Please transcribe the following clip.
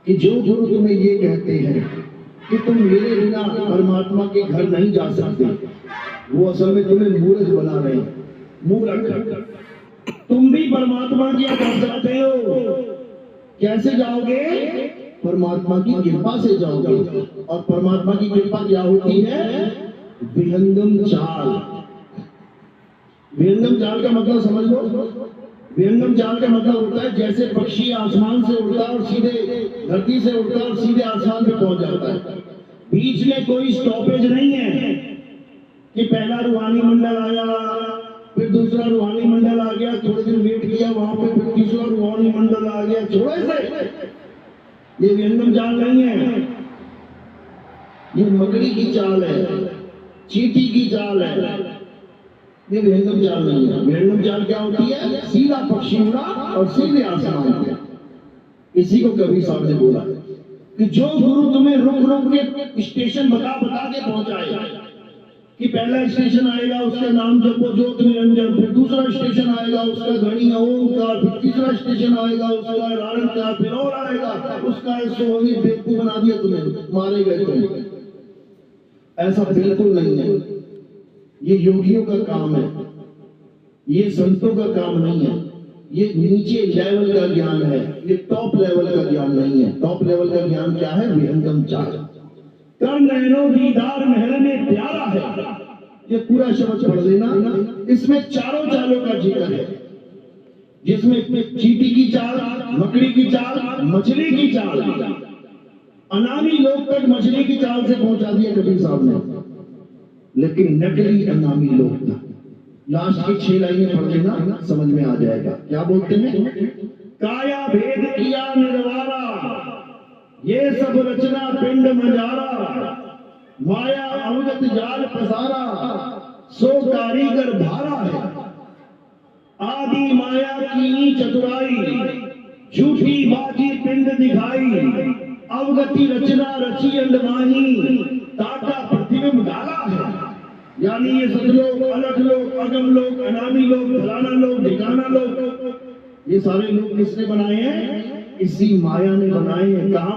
कि जो गुरु तुम्हें ये कहते हैं कि तुम मेरे बिना परमात्मा के घर नहीं जा सकते, वो असल में तुम्हें मूर्ख बना रहे हैं। मूर्ख, तुम भी परमात्मा के यहाँ जा सकते हो। कैसे जाओगे? परमात्मा की कृपा से जाओगे। और परमात्मा की कृपा क्या होती है? विहंगम चाल। विहंगम चाल का मतलब समझ लो। विहंगम चाल का मतलब होता है जैसे पक्षी आसमान से उड़ता है और सीधे धरती से उड़ता है और सीधे आसमान पे पहुंच जाता है। बीच में कोई स्टॉपेज नहीं है कि पहला रूहानी मंडल आया, फिर दूसरा रूहानी मंडल आ गया, थोड़े दिन वेट किया वहां पे, फिर तीसरा रूहानी मंडल आ गया, छोड़े से। ये विहंगम चाल नहीं है, ये मकड़ी की चाल है, चींटी की चाल है। ये विहंगम चाल नहीं है। विहंगम चाल क्या होती है? सीधा पक्षी उड़ा और सीधे आसमान पे। इसी को कबीर साहब ने बोला कि जो गुरु तुम्हें रुक रुक के स्टेशन बता बता के पहुंचाए कि पहला स्टेशन आएगा उसका नाम जपो ज्योत निरंजन, फिर दूसरा स्टेशन आएगा उसका घड़ी ओंकार, फिर तीसरा स्टेशन आएगा उसका राणकार, फिर और आएगा उसका सोहनी, बेवकूफ बना दिया तुम्हें, मारे गए तुम्हें। ऐसा बिल्कुल नहीं है। ये योगियों का काम है, ये संतों का काम नहीं है। ये नीचे लेवल का ज्ञान है, ये टॉप लेवल का ज्ञान नहीं है। टॉप लेवल का ज्ञान क्या है? विहंगम चाल। कर नैनो दीदार महल में प्यारा है, ये पूरा शब्द पढ़ लेना। इसमें चारों चालों का जिक्र है, जिसमें चींटी की चाल, मकड़ी की चाल, मछली की चाल, अनामी लोग तक मछली की चाल से पहुंचा दिया कबीर साहब ने। लेकिन नकली अनामी लोग था। लास्ट की 6 लाइनें पढ़ लेना, समझ में आ जाएगा। क्या बोलते हैं? काया भेद किया निर्वारा, ये सब रचना पिंड मजारा, माया अवगत जाल पसारा, सो कारीगर भारा है। आदि माया कीनी चतुराई, झूठी बाजी पिंड दिखाई, अवगति रचना रची अंडवाही, ताका प्रतिबिंब डाला है। यानी ये सतलोक, अलग लोग, अगम लोग, अनामी लोग, फलाना लोग, ठिकाना लोग, ये सारे लोग किसने बनाए हैं? इसी माया ने बनाए हैं। कहां